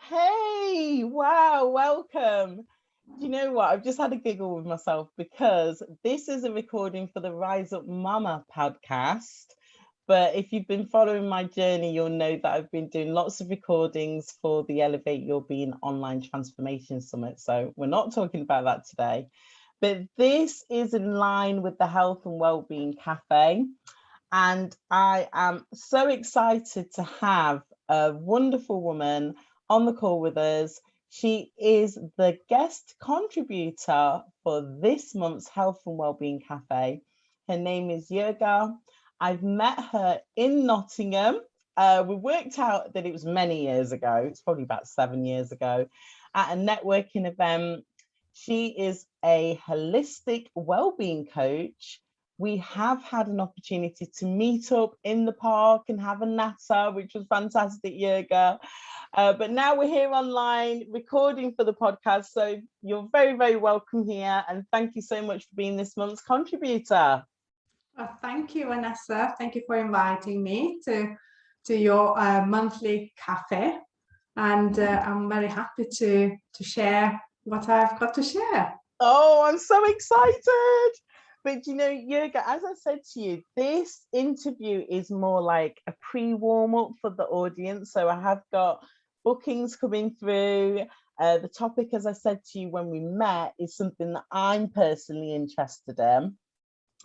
Hey, wow, welcome. Do you know what? I've just had a giggle with myself because this is a recording for the Rise Up Mama podcast. But if you've been following my journey, you'll know that I've been doing lots of recordings for the Elevate Your Being Online Transformation Summit. So we're not talking about that today. But this is in line with the Health and Wellbeing Cafe. And I am so excited to have a wonderful woman on the call with us. She is the guest contributor for this month's Health and Wellbeing Cafe. Her name is Jurga. I've met her in Nottingham. We worked out that it was many years ago. It's probably about 7 years ago at a networking event. She is a holistic wellbeing coach. We have had an opportunity to meet up in the park and have a natter, which was fantastic, Jurga. But now we're here online recording for the podcast. So you're very, very welcome here. And thank you so much for being this month's contributor. Well, thank you, Vanessa. Thank you for inviting me to your monthly cafe. And I'm very happy to share what I've got to share. Oh, I'm so excited. But you know, Jurga, as I said to you, this interview is more like a pre-warm-up for the audience. So I have got bookings coming through. The topic, as I said to you when we met, is something that I'm personally interested in.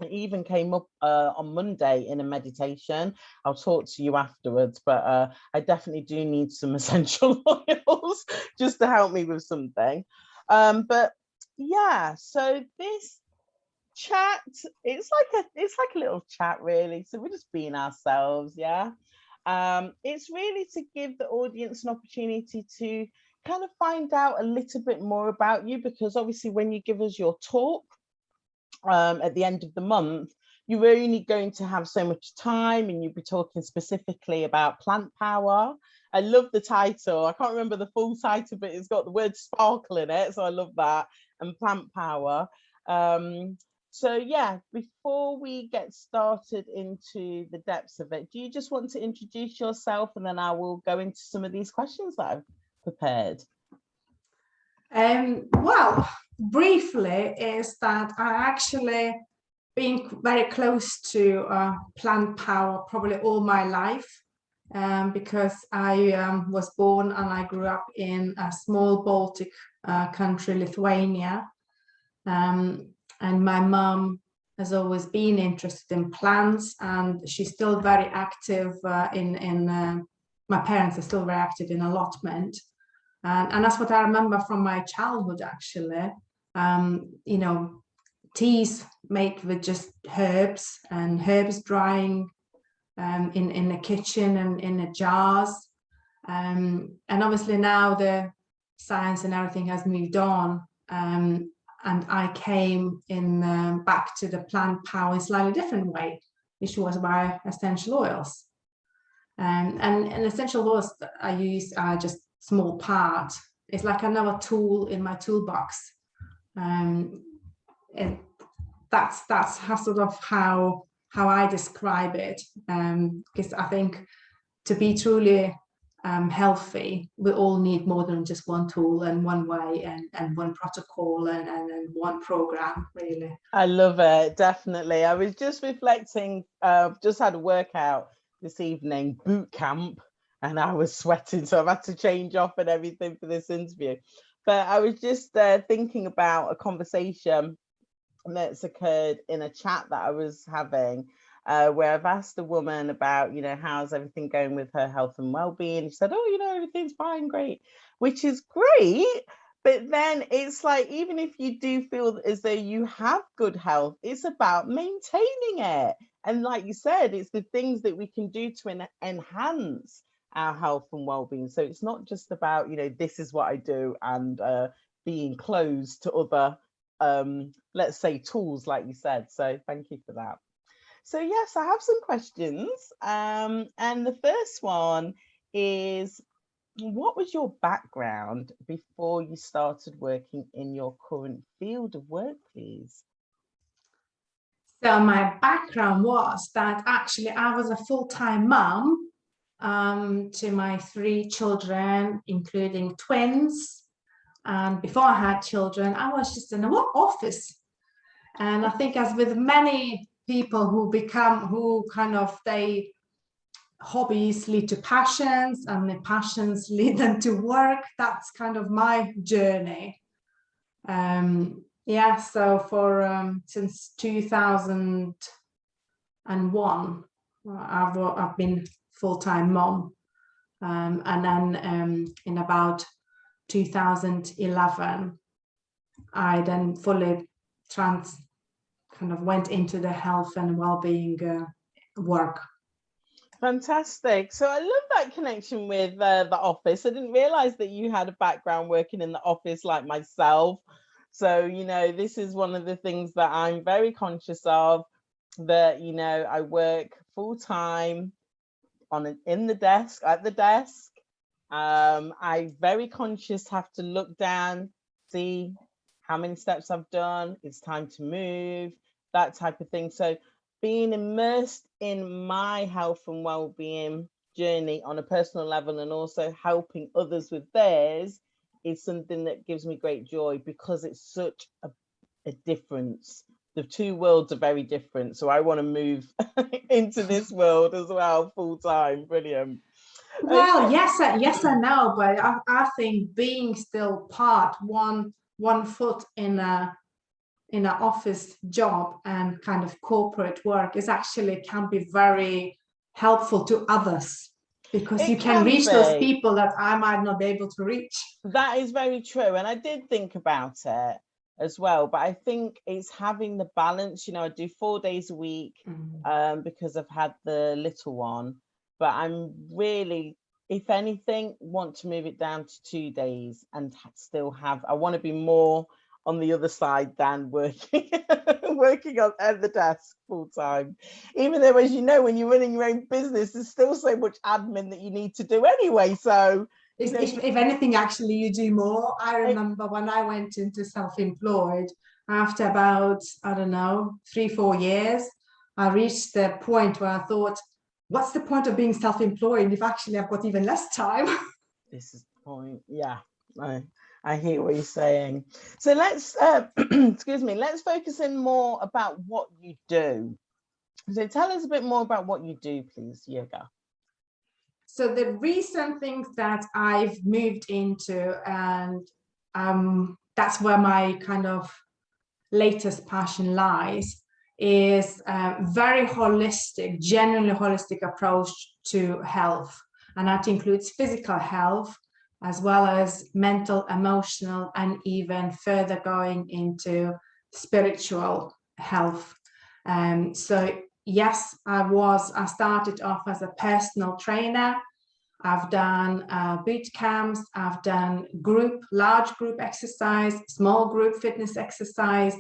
It even came up on Monday in a meditation. I'll talk to you afterwards, but I definitely do need some essential oils just to help me with something. But yeah, so this chat, it's like a little chat, really. So we're just being ourselves, yeah. It's really to give the audience an opportunity to kind of find out a little bit more about you, because obviously when you give us your talk at the end of the month, you're only going to have so much time, and you'll be talking specifically about plant power. I love the title. I can't remember the full title, but it's got the word sparkle in it, so I love that. And plant power. So yeah, before we get started into the depths of it, do you just want to introduce yourself, and then I will go into some of these questions that I've prepared? Well, briefly, is that I actually been very close to plant power probably all my life, because I was born and I grew up in a small Baltic country, Lithuania. And my mom has always been interested in plants, and she's still very active my parents are still very active in allotment. And that's what I remember from my childhood, actually. You know, teas made with just herbs, and herbs drying in the kitchen and in the jars. And obviously now the science and everything has moved on. And I came in back to the plant power in a slightly different way, which was by essential oils. And essential oils that I use are just small part. It's like another tool in my toolbox. And that's sort of how I describe it. Because I think to be truly healthy, we all need more than just one tool and one way and one protocol and one program, really. I love it, definitely. I was just reflecting, just had a workout this evening, boot camp, and I was sweating, so I've had to change off and everything for this interview. But I was just thinking about a conversation that's occurred in a chat that I was having, where I've asked a woman about, you know, how's everything going with her health and well-being. She said, oh, you know, everything's fine, great, which is great. But then it's like, even if you do feel as though you have good health, it's about maintaining it. And like you said, it's the things that we can do to enhance our health and well-being. So it's not just about, you know, this is what I do, and being closed to other let's say tools, like you said. So thank you for that. So yes, I have some questions, and the first one is, what was your background before you started working in your current field of work, please? So my background was that actually I was a full-time mom to my 3 children, including twins. And before I had children, I was just in an office. And I think, as with many people they hobbies lead to passions, and the passions lead them to work. That's kind of my journey. So for since 2001, I've been full-time mom, and then in about 2011, I then fully went into the health and well-being work. Fantastic. So I love that connection with the office. I didn't realize that you had a background working in the office like myself. So, this is one of the things that I'm very conscious of, that, I work full time at the desk. I very conscious have to look down, see how many steps I've done. It's time to move, that type of thing. So being immersed in my health and well-being journey on a personal level, and also helping others with theirs, is something that gives me great joy, because it's such a difference. The two worlds are very different. So I want to move into this world as well, full time. Brilliant. Well, yes and no, but I think being still one foot in an office job and kind of corporate work can be very helpful to others, because you can reach those people that I might not be able to reach. That is very true. And I did think about it as well, but I think it's having the balance. I do 4 days a week because I've had the little one, but I'm really, if anything, want to move it down to 2 days and still I want to be more on the other side than working at the desk full time. Even though, as you know, when you're running your own business, there's still so much admin that you need to do anyway. So if anything, actually, you do more. I remember when I went into self-employed, after about, 3-4 years, I reached the point where I thought, what's the point of being self-employed if actually I've got even less time? This is the point. Yeah, I hear what you're saying. So let's let's focus in more about what you do. So tell us a bit more about what you do, please, Jurga. So the recent things that I've moved into, and that's where my kind of latest passion lies, is a very holistic, genuinely holistic approach to health. And that includes physical health, as well as mental, emotional, and even further going into spiritual health. So yes, I started off as a personal trainer. I've done boot camps, I've done large group exercise, small group fitness exercise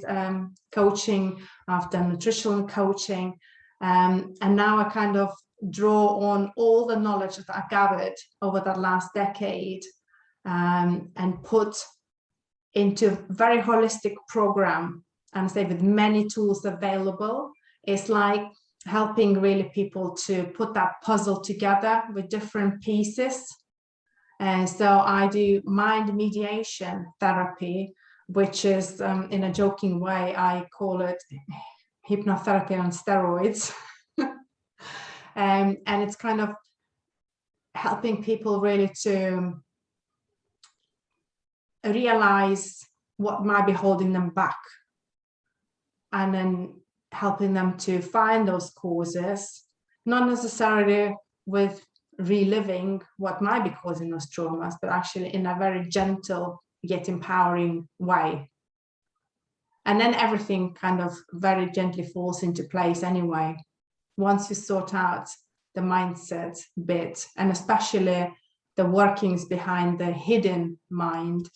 coaching, I've done nutritional coaching, and now I kind of draw on all the knowledge that I gathered over that last decade and put into a very holistic program, and say with many tools available. It's like helping really people to put that puzzle together with different pieces. And so I do mind mediation therapy, which is, in a joking way, I call it hypnotherapy on steroids. And it's kind of helping people really to realize what might be holding them back, and then helping them to find those causes, not necessarily with reliving what might be causing those traumas, but actually in a very gentle yet empowering way. And then everything kind of very gently falls into place anyway, once you sort out the mindset bit, and especially the workings behind the hidden mind.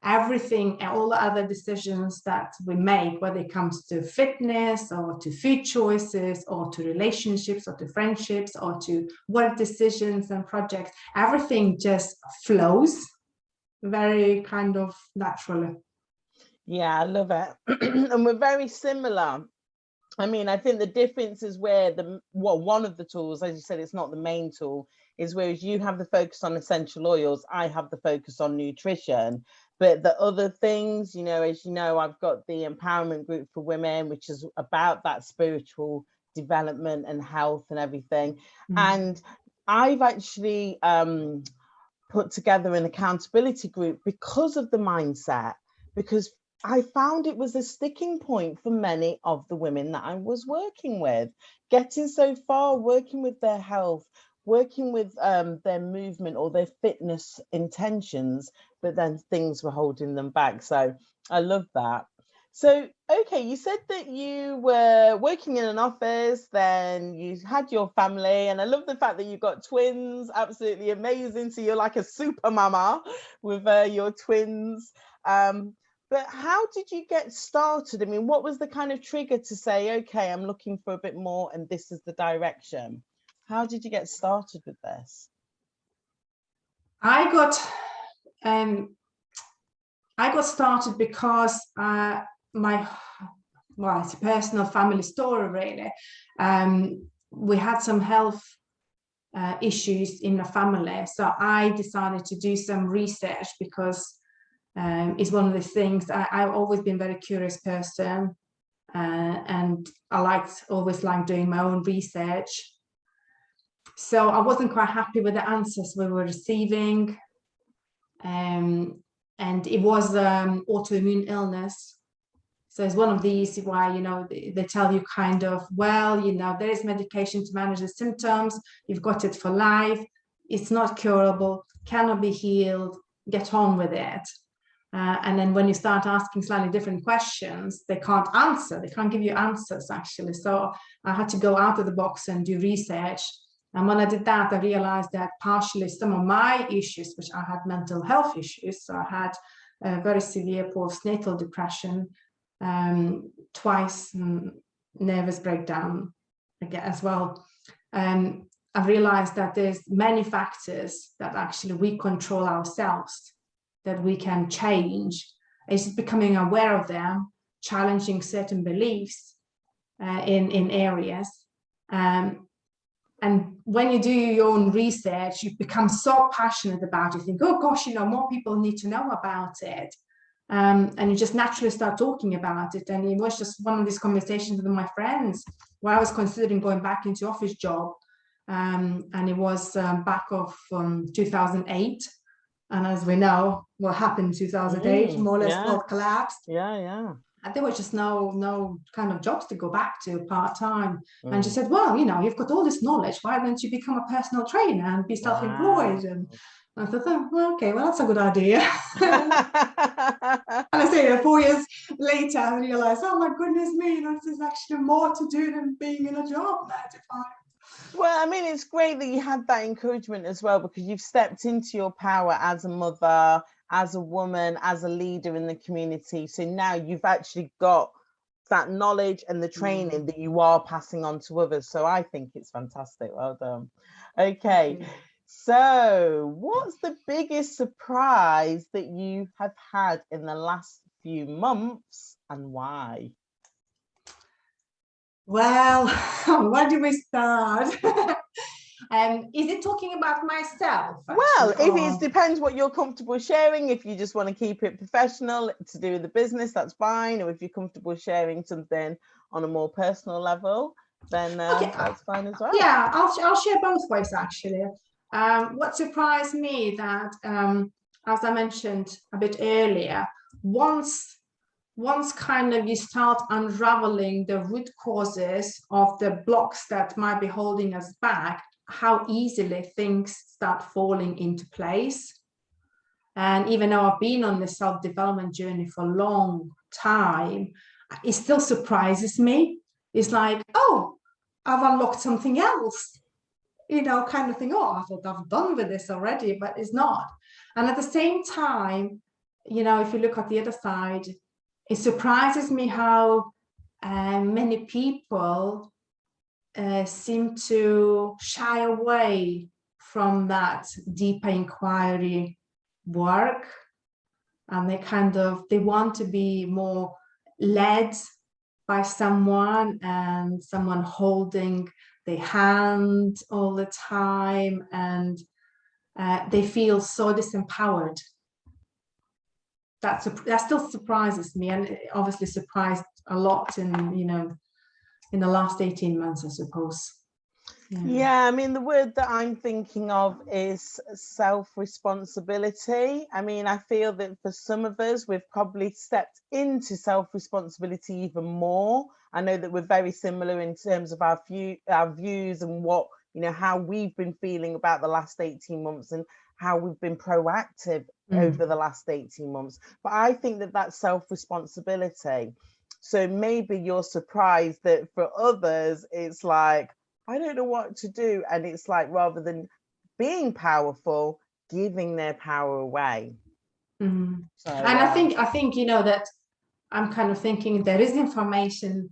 Everything, all the other decisions that we make, whether it comes to fitness or to food choices or to relationships or to friendships or to work decisions and projects, everything just flows very kind of naturally. Yeah, I love it. And we're very similar. I mean, I think the difference is where one of the tools, as you said, it's not the main tool, is whereas you have the focus on essential oils, I have the focus on nutrition. But the other things, you know, as you know, I've got the empowerment group for women, which is about that spiritual development and health and everything. And I've actually put together an accountability group because of the mindset, because I found it was a sticking point for many of the women that I was working with, getting so far, working with their health, working with their movement or their fitness intentions, but then things were holding them back. So I love that. So, okay, you said that you were working in an office, then you had your family, and I love the fact that you've got twins, absolutely amazing. So you're like a super mama with your twins. But how did you get started? I mean, what was the kind of trigger to say, okay, I'm looking for a bit more and this is the direction? How did you get started with this? I got started because it's a personal family story, really. We had some health issues in the family, so I decided to do some research because it's one of the things I've always been a very curious person, and I always liked doing my own research. So I wasn't quite happy with the answers we were receiving, and it was autoimmune illness. So it's one of these why, you know, they tell you kind of, well, you know, there is medication to manage the symptoms, you've got it for life, it's not curable, cannot be healed, get on with it. And then when you start asking slightly different questions, they can't give you answers, actually. So I had to go out of the box and do research. And when I did that, I realized that partially some of my issues, which I had mental health issues, so I had very severe postnatal depression, twice, nervous breakdown again as well. I realized that there's many factors that actually we control ourselves, that we can change. It's just becoming aware of them, challenging certain beliefs in areas. And when you do your own research, you become so passionate about it. You think, oh gosh, you know, more people need to know about it. And you just naturally start talking about it. And it was just one of these conversations with my friends where I was considering going back into office job. And it was back of 2008. And as we know, what happened in 2008, more or less, all collapsed. Yeah. And there was just no kind of jobs to go back to part-time. And she said, well, you know, you've got all this knowledge. Why don't you become a personal trainer and be self-employed? And I thought, oh, well, okay, well, that's a good idea. And I say 4 years later, I realized, oh my goodness me, there's actually more to do than being in a job 9 to 5. Well, I mean, it's great that you had that encouragement as well, because you've stepped into your power as a mother, as a woman, as a leader in the community. So now you've actually got that knowledge and the training that you are passing on to others. So I think it's fantastic. Well done. Okay. So what's the biggest surprise that you have had in the last few months and why? Well, where do we start? Is it talking about myself? Actually, well, if it depends what you're comfortable sharing. If you just want to keep it professional to do with the business, that's fine. Or if you're comfortable sharing something on a more personal level, then that's fine as well. Yeah, I'll share both ways, actually. What surprised me that, as I mentioned a bit earlier, once kind of you start unraveling the root causes of the blocks that might be holding us back, how easily things start falling into place. And even though I've been on the self-development journey for a long time, it still surprises me. It's like, oh, I've unlocked something else, you know, kind of thing. Oh, I thought I've done with this already, but it's not. And at the same time, you know, if you look at the other side, it surprises me how many people seem to shy away from that deeper inquiry work, and they want to be more led by someone and someone holding their hand all the time, and they feel so disempowered. That still surprises me, and it obviously surprised a lot in the last 18 months, I suppose. Yeah, I mean, the word that I'm thinking of is self-responsibility. I mean, I feel that for some of us, we've probably stepped into self-responsibility even more. I know that we're very similar in terms of our views and what, how we've been feeling about the last 18 months and how we've been proactive over the last 18 months. But I think that that's self-responsibility. So maybe you're surprised that for others, it's like, I don't know what to do. And it's like, rather than being powerful, giving their power away. Mm-hmm. So, and I think, that I'm kind of thinking there is information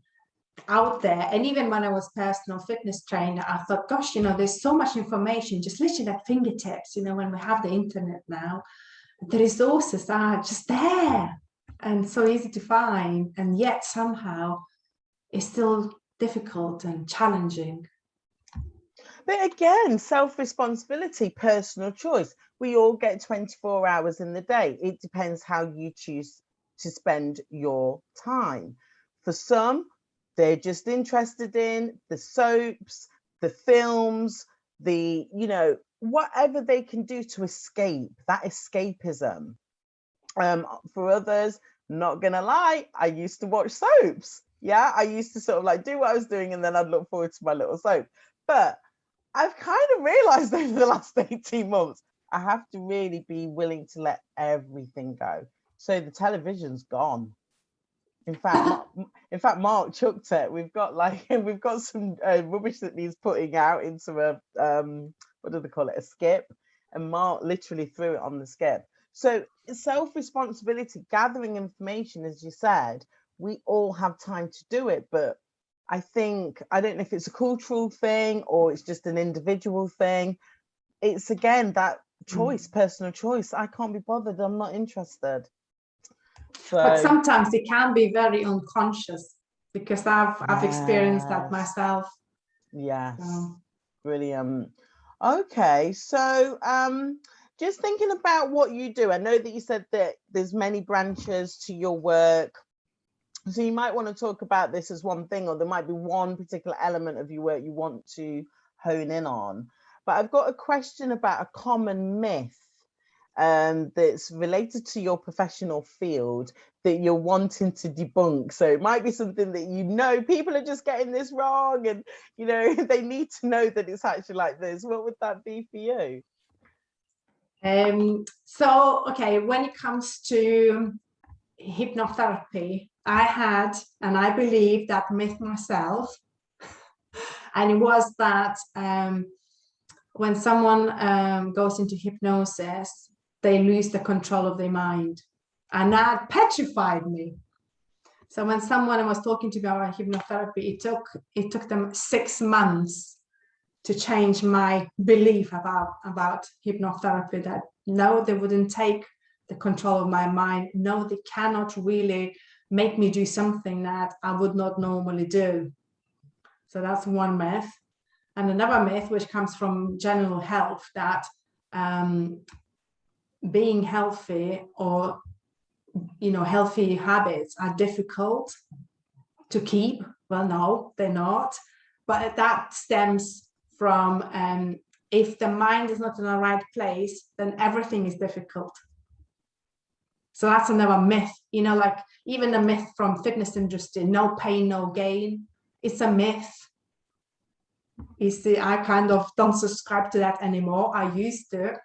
out there. And even when I was personal fitness trainer, I thought, gosh, there's so much information just literally at fingertips, when we have the internet now, the resources are just there and so easy to find. And yet somehow it's still difficult and challenging. But again, self-responsibility, personal choice. We all get 24 hours in the day. It depends how you choose to spend your time. For some, they're just interested in the soaps, the films, whatever they can do to escape, that escapism. For others, not gonna lie, I used to watch soaps. Yeah, I used to sort of like do what I was doing and then I'd look forward to my little soap. But I've kind of realized over the last 18 months, I have to really be willing to let everything go. So the television's gone. In fact, Mark chucked it. We've got some rubbish that needs putting out into a what do they call it? A skip. And Mark literally threw it on the skip. So self-responsibility, gathering information, as you said, we all have time to do it, but I don't know if it's a cultural thing or it's just an individual thing. It's again that choice, personal choice. I can't be bothered. I'm not interested. But sometimes it can be very unconscious, because I've experienced that myself. Yes. Brilliant. Okay, so just thinking about what you do. I know that you said that there's many branches to your work. So you might want to talk about this as one thing, or there might be one particular element of your work you want to hone in on. But I've got a question about a common myth that's related to your professional field that you're wanting to debunk. So it might be something that people are just getting this wrong, and they need to know that it's actually like this. What would that be for you? So, okay, when it comes to hypnotherapy, I had, and I believe that myth myself, and it was that when someone goes into hypnosis, they lose the control of their mind, and that petrified me. So when someone was talking to me about hypnotherapy, it took them 6 months to change my belief about hypnotherapy, that no, they wouldn't take the control of my mind. No, they cannot really make me do something that I would not normally do. So that's one myth. And another myth, which comes from general health, that being healthy or healthy habits are difficult to keep. Well, no, they're not. But that stems from if the mind is not in the right place, then everything is difficult. So that's another myth, like even the myth from fitness industry, no pain, no gain. It's a myth. You see, I kind of don't subscribe to that anymore. I used to.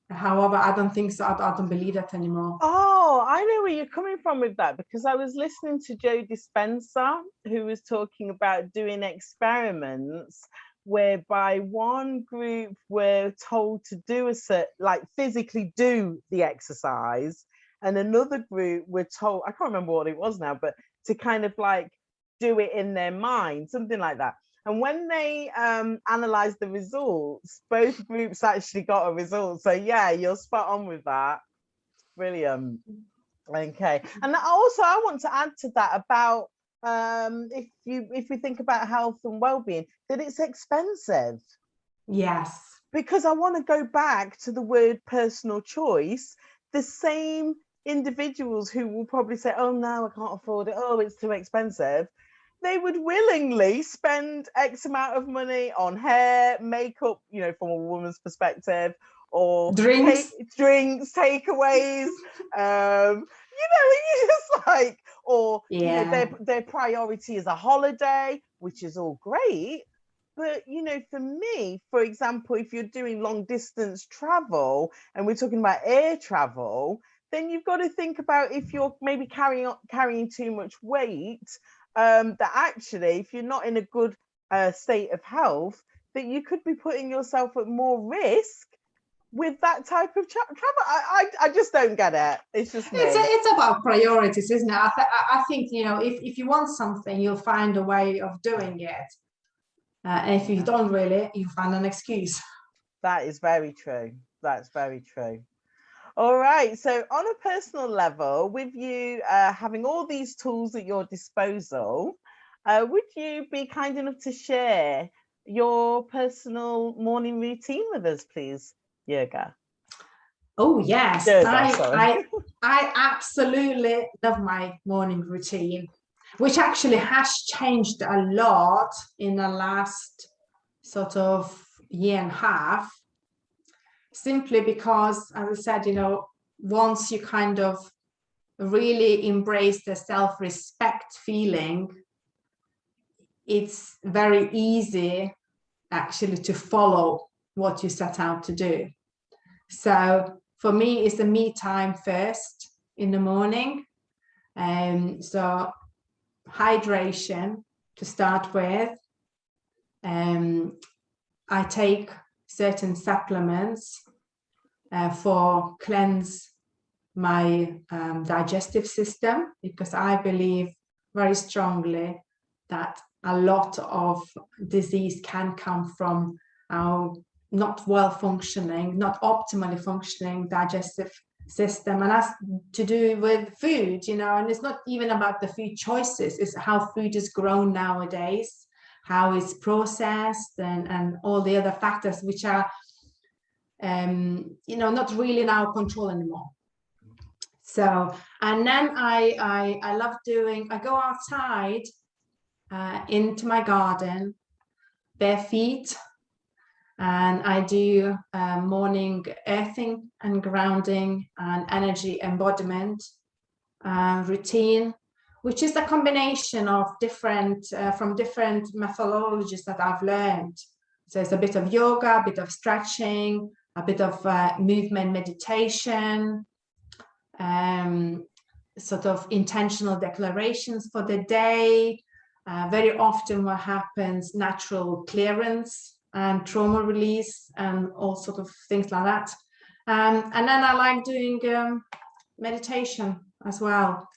However, I don't think so. I don't believe that anymore. Oh, I know where you're coming from with that, because I was listening to Joe Dispenza, who was talking about doing experiments whereby one group were told to do physically do the exercise, and another group were told, I can't remember what it was now, but to kind of like do it in their mind, something like that. And when they analysed the results, both groups actually got a result. So yeah, you're spot on with that. Brilliant. Okay. And also I want to add to that about if we think about health and well-being, that it's expensive. Yes. Because I want to go back to the word personal choice. The same individuals who will probably say, oh no, I can't afford it, oh, it's too expensive, they would willingly spend X amount of money on hair, makeup, you know, from a woman's perspective, or drinks, takeaways, you know, it's just like, or you know, their priority is a holiday, which is all great. But, you know, for me, for example, if you're doing long distance travel and we're talking about air travel, then you've got to think about if you're maybe carrying too much weight, that actually, if you're not in a good state of health, that you could be putting yourself at more risk with that type of travel. I just don't get it. It's just me. It's about priorities, isn't it? I think, you know, if you want something, you'll find a way of doing it. And if you don't really, you find an excuse. That is very true. That's very true. All right. So on a personal level, with you having all these tools at your disposal, would you be kind enough to share your personal morning routine with us, please, Jurga? Oh, yes. Jurga, I absolutely love my morning routine, which actually has changed a lot in the last sort of year and a half, simply because, as I said, you know, once you kind of really embrace the self-respect feeling, it's very easy actually to follow what you set out to do. So for me, it's the me time first in the morning. So hydration to start with. I take certain supplements for cleanse my digestive system, because I believe very strongly that a lot of disease can come from our not well functioning, not optimally functioning digestive system, and that's to do with food, you know. And it's not even about the food choices, it's how food is grown nowadays, how it's processed, and all the other factors which are you know, not really in our control anymore. So, and then I love doing, I go outside into my garden bare feet, and I do morning earthing and grounding and energy embodiment routine, which is a combination of different from different methodologies that I've learned. So it's a bit of yoga, a bit of stretching, a bit of movement meditation, sort of intentional declarations for the day. Very often what happens, natural clearance and trauma release and all sort of things like that. And then I like doing meditation as well.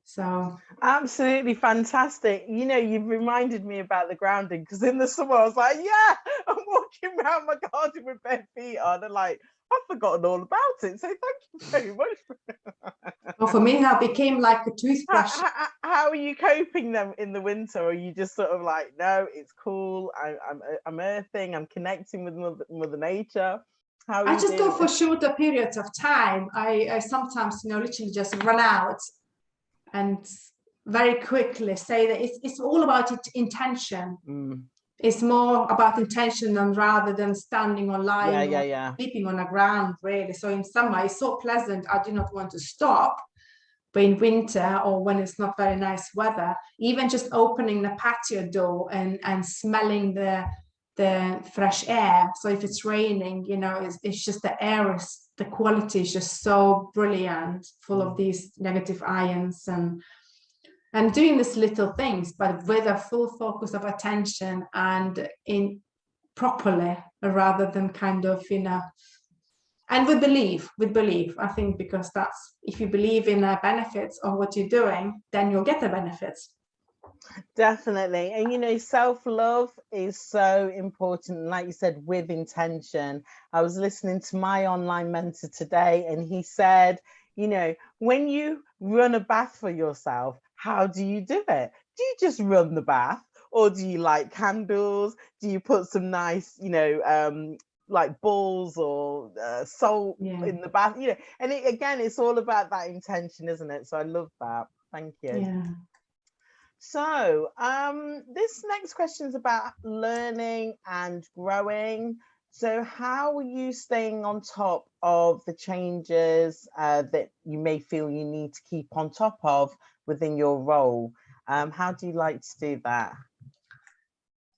So absolutely fantastic. You know, you've reminded me about the grounding, because in the summer I was like, yeah, I'm walking around my garden with bare feet on, and like, I've forgotten all about it. So thank you very much. Well, for me, that became like a toothbrush. How are you coping them in the winter? Or are you just sort of like, no, it's cool, I'm earthing, I'm connecting with Mother Nature? How I just go for shorter periods of time. I sometimes, you know, literally just run out and very quickly say that it's all about intention. It's more about intention than rather than standing or lying or sleeping on the ground, really. So in summer, it's so pleasant, I do not want to stop. But in winter, or when it's not very nice weather, even just opening the patio door and smelling the fresh air. So if it's raining, you know, it's just the air is, the quality is just so brilliant, full of these negative ions, and doing these little things, but with a full focus of attention and in properly, rather than kind of, you know, and with belief, I think, because that's, if you believe in the benefits of what you're doing, then you'll get the benefits. Definitely. And you know, self-love is so important, like you said, with intention. I was listening to my online mentor today, and he said, you know, when you run a bath for yourself, how do you do it? Do you just run the bath, or do you light candles? Do you put some nice, like balls or salt in the bath? And again, it's all about that intention, isn't it? So I love that. Thank you. Yeah. So this next question is about learning and growing. So how are you staying on top of the changes that you may feel you need to keep on top of within your role? How do you like to do that?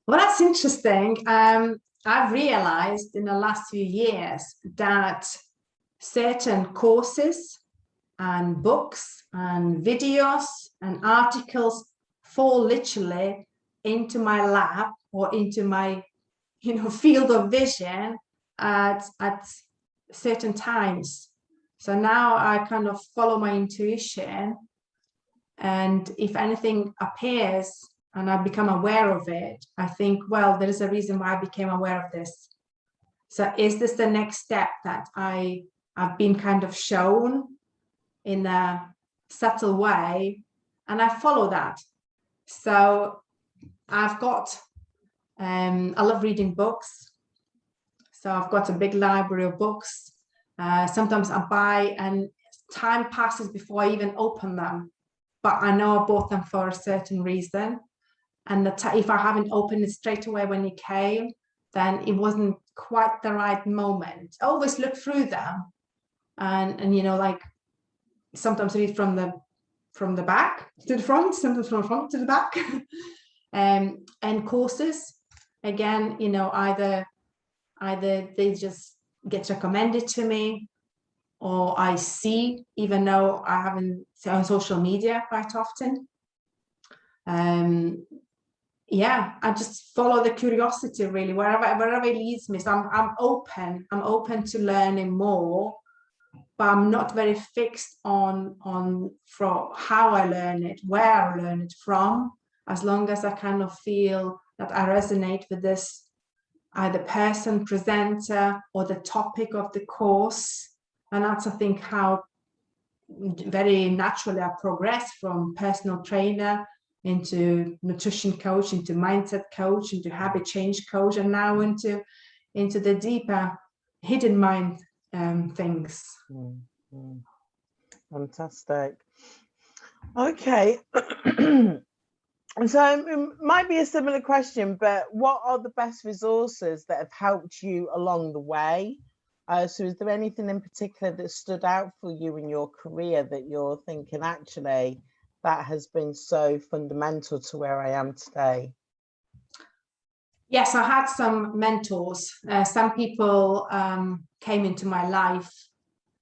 Well, that's interesting. I've realized in the last few years that certain courses and books and videos and articles fall literally into my lap or into my field of vision at certain times. So now I kind of follow my intuition, and if anything appears and I become aware of it, I think, well, there is a reason why I became aware of this. So is this the next step that I've been kind of shown in a subtle way, and I follow that? So I've got I love reading books, so I've got a big library of books. Sometimes I buy and time passes before I even open them, but I know I bought them for a certain reason, and if I haven't opened it straight away when it came, then it wasn't quite the right moment. I always look through them, and like sometimes read from the back to the front, sometimes from the front to the back. And courses, again, either they just get recommended to me, or I see, even though I haven't seen on social media quite often. I just follow the curiosity, really, wherever it leads me. So I'm open to learning more, but I'm not very fixed on from how I learn it, where I learn it from, as long as I kind of feel that I resonate with this either person, presenter, or the topic of the course. And that's, I think, how very naturally I progress from personal trainer into nutrition coach, into mindset coach, into habit change coach, and now into the deeper hidden mind things. Fantastic. Okay. So it might be a similar question, but what are the best resources that have helped you along the way? So is there anything in particular that stood out for you in your career that you're thinking, actually, that has been so fundamental to where I am today? Yes, I had some mentors. Some people came into my life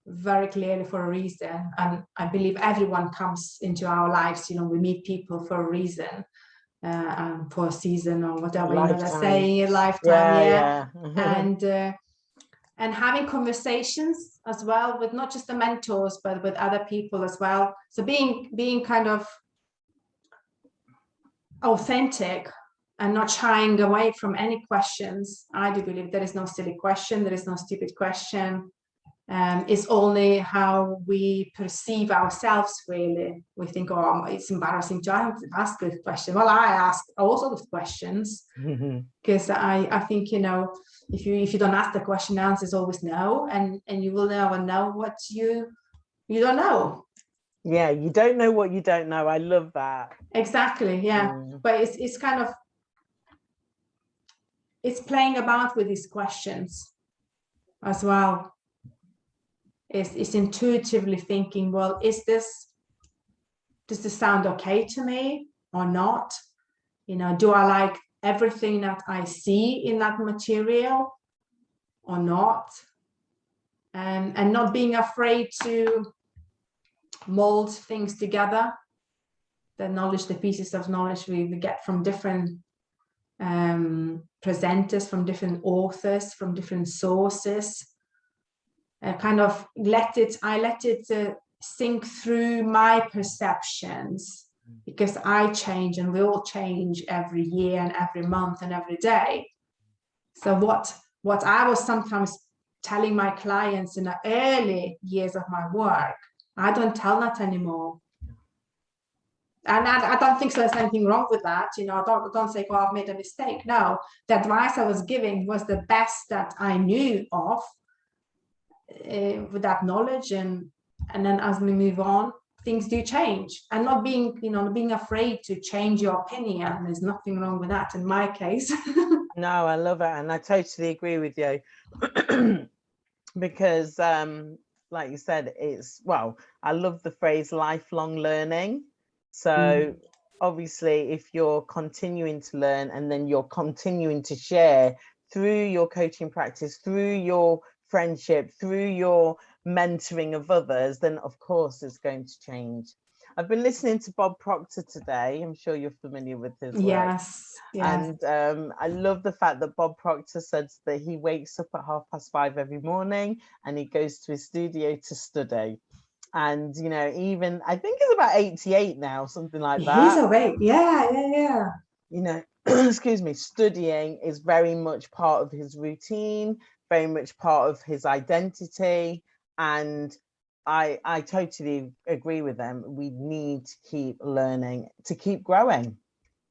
very clearly for a reason, and I believe everyone comes into our lives, we meet people for a reason, for a season or whatever, they're saying a lifetime. And having conversations as well with not just the mentors, but with other people as well. So being kind of authentic and not shying away from any questions. I do believe there is no silly question, there is no stupid question. It's only how we perceive ourselves, really. We think, oh, it's embarrassing to ask this question. Well, I ask all sorts of questions, because I think, if you don't ask the question, the answer is always no, and you will never know what you don't know. Yeah, you don't know what you don't know. I love that. Exactly, yeah. But it's kind of, it's playing about with these questions as well. It's intuitively thinking, well, does this sound okay to me or not? Do I like everything that I see in that material or not? And not being afraid to mold things together. The pieces of knowledge we get from different presenters, from different authors, from different sources. Kind of let it sink through my perceptions, because I change, and we all change every year and every month and every day. So what I was sometimes telling my clients in the early years of my work, I don't tell that anymore. And I don't think so there's anything wrong with that. You know, don't say, oh, I've made a mistake. No, the advice I was giving was the best that I knew of with that knowledge. And then as we move on, things do change, and not being, you know, being afraid to change your opinion. There's nothing wrong with that in my case. No, I love it. And I totally agree with you. Because like you said, I love the phrase lifelong learning. So obviously, if you're continuing to learn and then you're continuing to share through your coaching practice, through your friendship, through your mentoring of others, then of course it's going to change. I've been listening to Bob Proctor today. I'm sure you're familiar with his work. Yes. And I love the fact that Bob Proctor said that he wakes up at 5:30 every morning and he goes to his studio to study. And, you know, even I think he's about 88 now, something like that. He's awake. Yeah. You know, excuse me, studying is very much part of his routine, very much part of his identity. And I totally agree with them. We need to keep learning, to keep growing.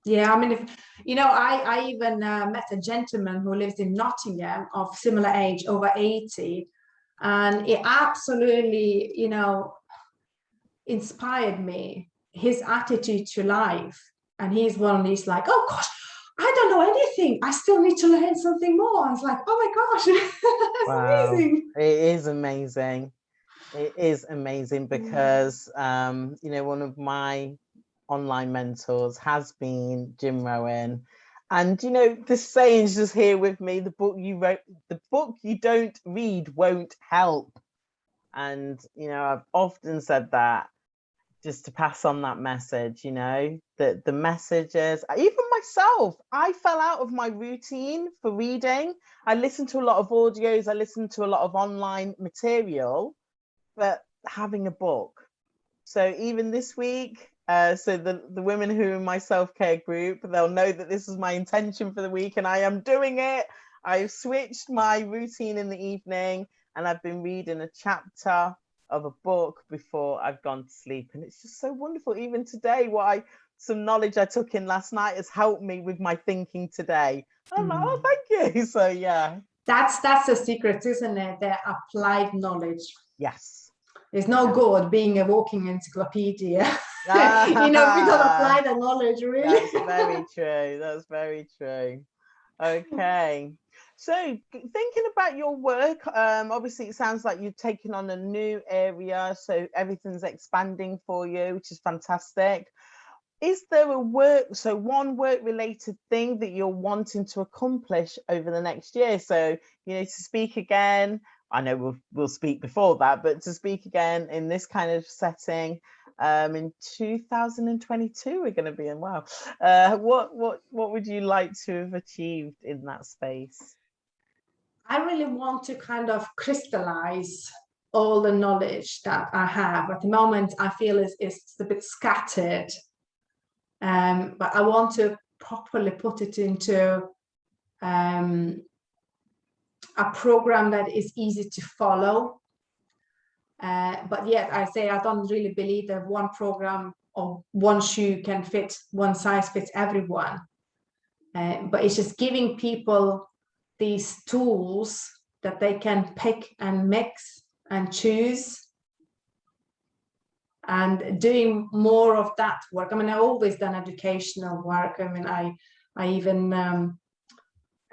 Yeah, I mean, if you know, I even met a gentleman who lives in Nottingham of similar age, over 80, and it absolutely, you know, inspired me, his attitude to life. And he's one of these like, oh gosh, I don't know anything, I still need to learn something more. I was like, oh my gosh, that's amazing. It is amazing. It is amazing because you know, one of my online mentors has been Jim Rohn, and you know, this saying's just here with me: the book you don't read won't help. And you know, I've often said that just to pass on that message, you know, that the messages, even myself, I fell out of my routine for reading. I listened to a lot of audios, I listened to a lot of online material, but having a book. So even this week, so the women who are in my self-care group, they'll know that this is my intention for the week, and I am doing it. I've switched my routine in the evening, and I've been reading a chapter of a book before I've gone to sleep, and it's just so wonderful. Even today, some knowledge I took in last night has helped me with my thinking today. I'm like, oh, thank you. So yeah, that's the secret, isn't it? The applied knowledge. Yes. There's no good being a walking encyclopedia. You know, we don't apply the knowledge, really. That's very true. That's very true. Okay. So thinking about your work, obviously it sounds like you've taken on a new area, so everything's expanding for you, which is fantastic. Is there one work-related thing that you're wanting to accomplish over the next year? So, you know, to speak again, I know we'll speak before that, but to speak again in this kind of setting, in 2022, we're going to be in. Wow. What would you like to have achieved in that space? I really want to kind of crystallize all the knowledge that I have. At the moment, I feel it's a bit scattered, but I want to properly put it into a program that is easy to follow. But yet I say I don't really believe that one program or one shoe can fit, one size fits everyone. But it's just giving people these tools that they can pick and mix and choose, and doing more of that work. I mean, I've always done educational work. I mean, I even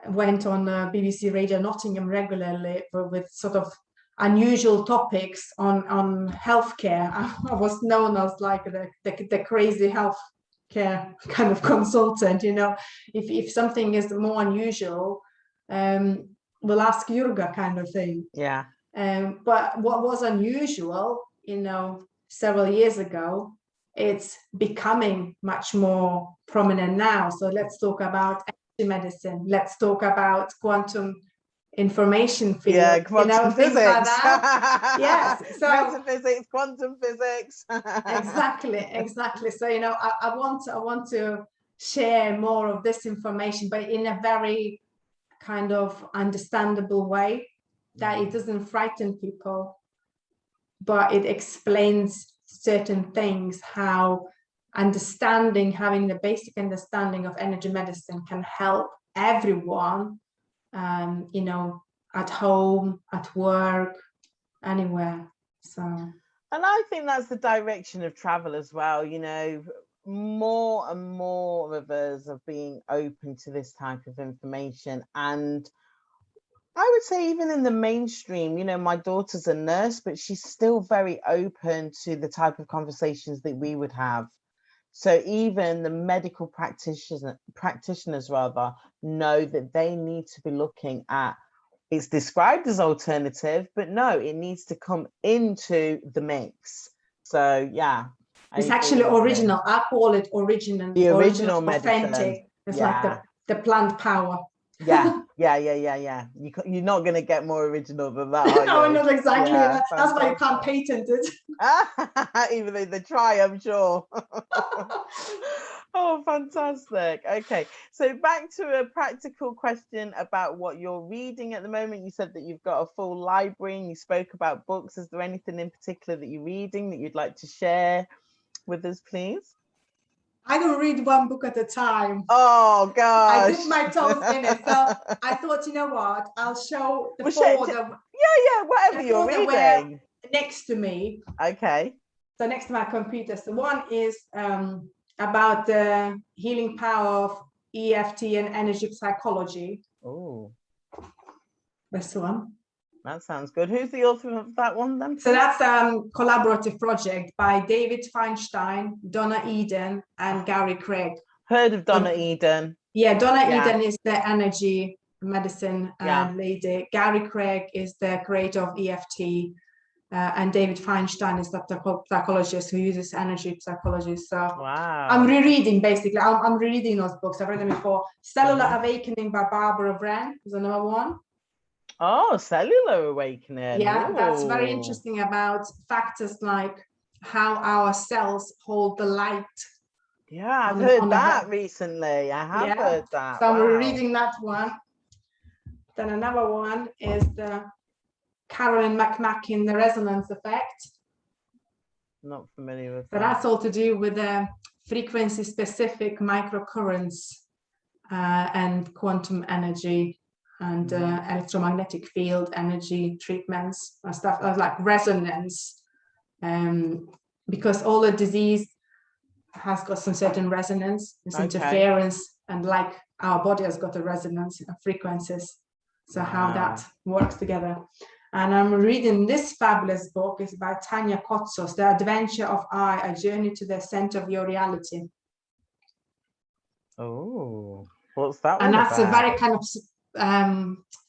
went on BBC Radio Nottingham regularly with sort of unusual topics on healthcare. I was known as like the crazy healthcare kind of consultant. You know, if something is more unusual, we'll ask Jurga, kind of thing. Yeah. But what was unusual, you know, several years ago, it's becoming much more prominent now. So let's talk about medicine. Let's talk about quantum information field. Yeah, quantum physics. Like that. Yes. So metaphysics, quantum physics. Exactly. So, you know, I want to share more of this information, but in a very kind of understandable way, that it doesn't frighten people, but it explains certain things, how having the basic understanding of energy medicine can help everyone, at home, at work, anywhere. So, and I think that's the direction of travel as well. More and more of us are being open to this type of information. And I would say even in the mainstream, my daughter's a nurse, but she's still very open to the type of conversations that we would have. So even the medical practitioners rather know that they need to be looking at, it's described as alternative, but no, it needs to come into the mix. So yeah. It's actually original. I call it original. The original medicine. Authentic. It's like the plant power. Yeah. You're not going to get more original than that, are you? No, not exactly. Yeah, that's why you can't patent it. Even though they try, I'm sure. Oh, fantastic. Okay, so back to a practical question about what you're reading at the moment. You said that you've got a full library and you spoke about books. Is there anything in particular that you're reading that you'd like to share with us, please? I don't read one book at a time. Oh, gosh. I dip my toes in it. So I thought, you know what? I'll show the whatever you're reading. Next to me. Okay. So next to my computer. So one is about the healing power of EFT and energy psychology. Oh. That's the one. That sounds good. Who's the author of that one then? So that's a collaborative project by David Feinstein, Donna Eden, and Gary Craig. Heard of Donna Eden. Yeah, Donna Eden is the energy medicine lady. Gary Craig is the creator of EFT. And David Feinstein is the psychologist who uses energy psychology. So wow. I'm rereading, basically. I'm rereading those books. I've read them before. Cellular Awakening by Barbara Wren is another one. Oh, Cellular Awakening. Yeah, Ooh. That's very interesting about factors like how our cells hold the light. Yeah, I've heard that recently. I have heard that. So I'm reading that one. Then another one is the Carolyn McMackin, The Resonance Effect. Not familiar with that. But that's all to do with the frequency-specific microcurrents and quantum energy and electromagnetic field energy treatments and stuff like resonance, because all the disease has got some certain resonance, it's interference, and like our body has got a resonance of frequencies. So how that works together. And I'm reading this fabulous book. It's by Tanya Kotsos, The Adventure of I, A Journey to the Center of Your Reality. Oh, what's that one And that's about? a very kind of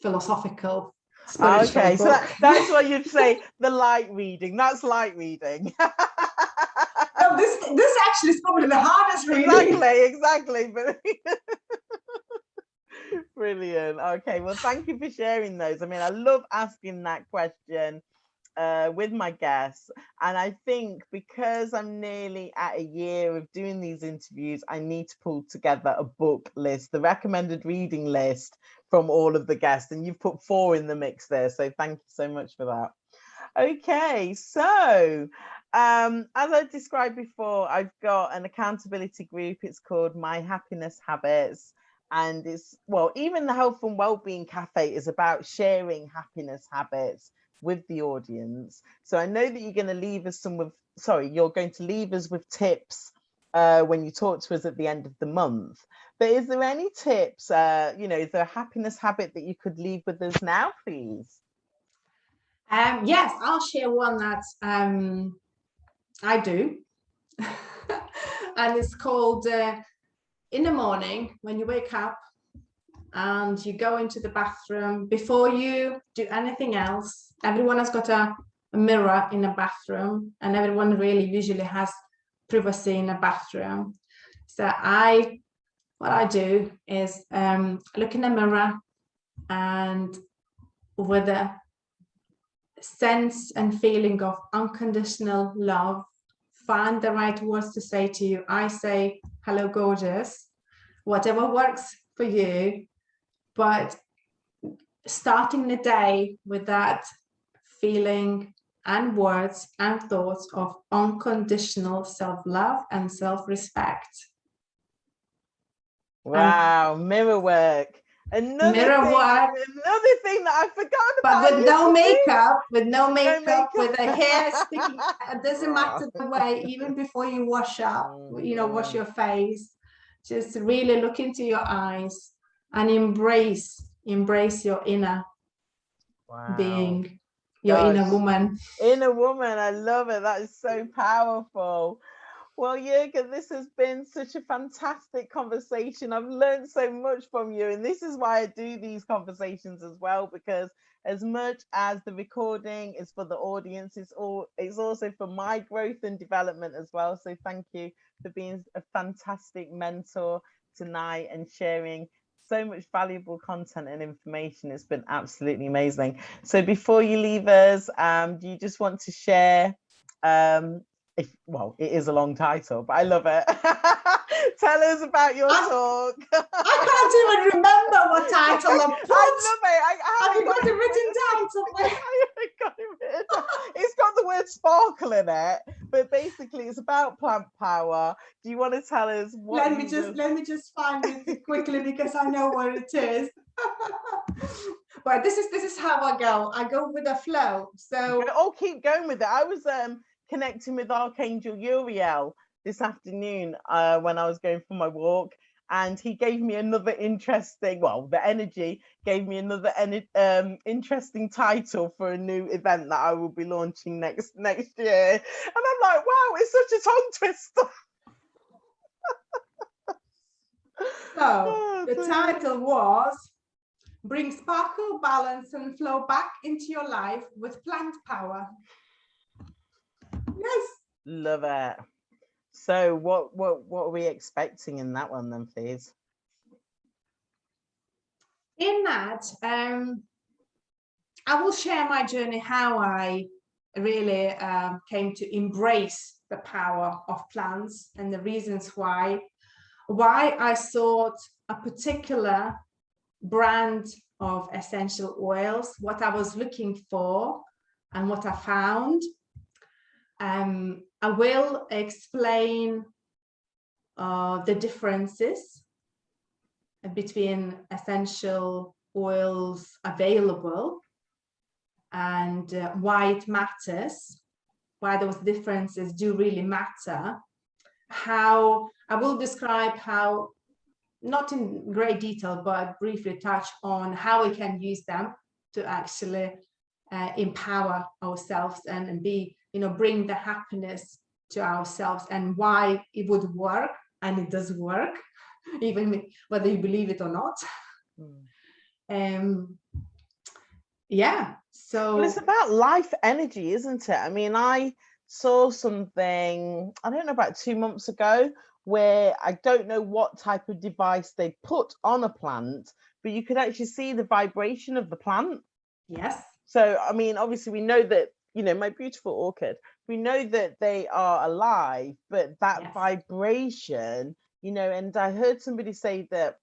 philosophical, spiritual okay, book. so that's what you'd say, the light reading. That's light reading. No, this actually is probably the hardest reading. Exactly. But brilliant. Okay, well, thank you for sharing those. I mean, I love asking that question with my guests, and I think because I'm nearly at a year of doing these interviews, I need to pull together a book list, the recommended reading list from all of the guests, and you've put 4 in the mix there, so thank you so much for that. Okay, so as I described before, I've got an accountability group. It's called My Happiness Habits. And it's, well, even the Health and Wellbeing Café is about sharing happiness habits with the audience. So I know that you're going to leave us you're going to leave us with tips when you talk to us at the end of the month. But is there any tips, is there a happiness habit that you could leave with us now, please? Yes, I'll share one that I do. And it's called in the morning when you wake up and you go into the bathroom, before you do anything else, everyone has got a mirror in a bathroom, and everyone really usually has privacy in a bathroom. So what I do is look in the mirror, and with a sense and feeling of unconditional love, find the right words to say to you. I say, hello, gorgeous, whatever works for you, but starting the day with that feeling and words and thoughts of unconditional self-love and self-respect. Wow, mirror work. Another thing that I forgot about. But with no makeup, with the hair sticking. It doesn't matter the way, even before you wash up, wash your face, just really look into your eyes and embrace your inner being, your inner woman. Inner woman, I love it. That is so powerful. Well, Jurga, this has been such a fantastic conversation. I've learned so much from you, and this is why I do these conversations as well, because as much as the recording is for the audience, it's also for my growth and development as well. So thank you for being a fantastic mentor tonight and sharing so much valuable content and information. It's been absolutely amazing. So before you leave us, do you just want to share well, it is a long title, but I love it. Tell us about your talk. I can't even remember what title I put. I love it. Have you got it written down somewhere? It's got the word sparkle in it, but basically it's about plant power. Do you want to tell us what? Let me just find it quickly, because I know where it is. But this is how I go. I go with the flow. So keep going with it. I was connecting with Archangel Uriel this afternoon when I was going for my walk, and he gave me another interesting, the energy gave me another interesting title for a new event that I will be launching next year. And I'm like, wow, it's such a tongue twister. So the title was Bring Sparkle, Balance and Flow Back into Your Life with Plant Power. Yes. Love it. So what are we expecting in that one then, please? In that, I will share my journey, how I really came to embrace the power of plants and the reasons why I sought a particular brand of essential oils, what I was looking for and what I found. I will explain the differences between essential oils available and why it matters, why those differences do really matter. How I will describe how, not in great detail, but briefly touch on how we can use them to actually empower ourselves and be, bring the happiness to ourselves, and why it would work, and it does work, even whether you believe it or not. So it's about life energy, isn't it? I mean, I saw something, I don't know, about 2 months ago, where I don't know what type of device they put on a plant, but you could actually see the vibration of the plant. Yes. So, I mean, obviously we know that, my beautiful orchid, we know that they are alive, but that vibration, and I heard somebody say that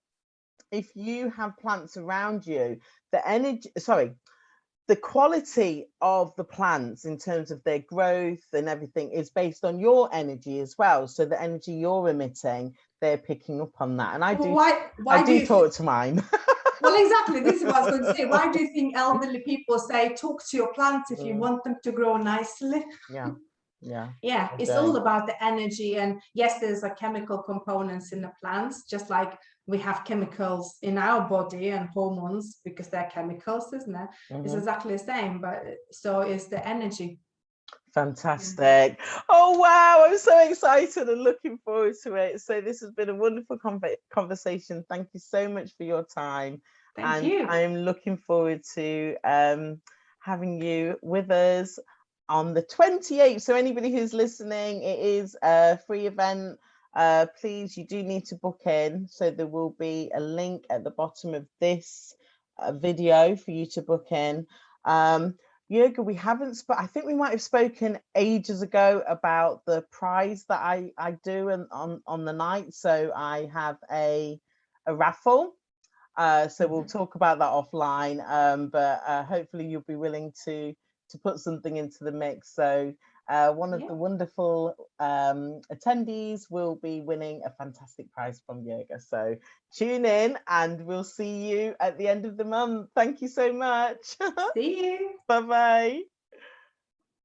if you have plants around you, the quality of the plants in terms of their growth and everything is based on your energy as well. So the energy you're emitting, they're picking up on that. And I do talk to mine. Well, exactly. This is what I was going to say. Why do you think elderly people say talk to your plants if you want them to grow nicely? Yeah, it's all about the energy. And yes, there's a chemical components in the plants, just like we have chemicals in our body and hormones, because they're chemicals, isn't it? It's exactly the same, but so is the energy. Fantastic. Oh wow, I'm so excited and looking forward to it. So this has been a wonderful conversation. Thank you so much for your time. Thank you. I'm looking forward to having you with us on the 28th. So anybody who's listening, it is a free event. Please, you do need to book in. So there will be a link at the bottom of this video for you to book in. Jurga, we haven't I think we might have spoken ages ago about the prize that I do on the night. So I have a raffle. So we'll talk about that offline. But hopefully you'll be willing to to put something into the mix. So one of the wonderful attendees will be winning a fantastic prize from Jurga. So tune in and we'll see you at the end of the month. Thank you so much. See you. Bye-bye.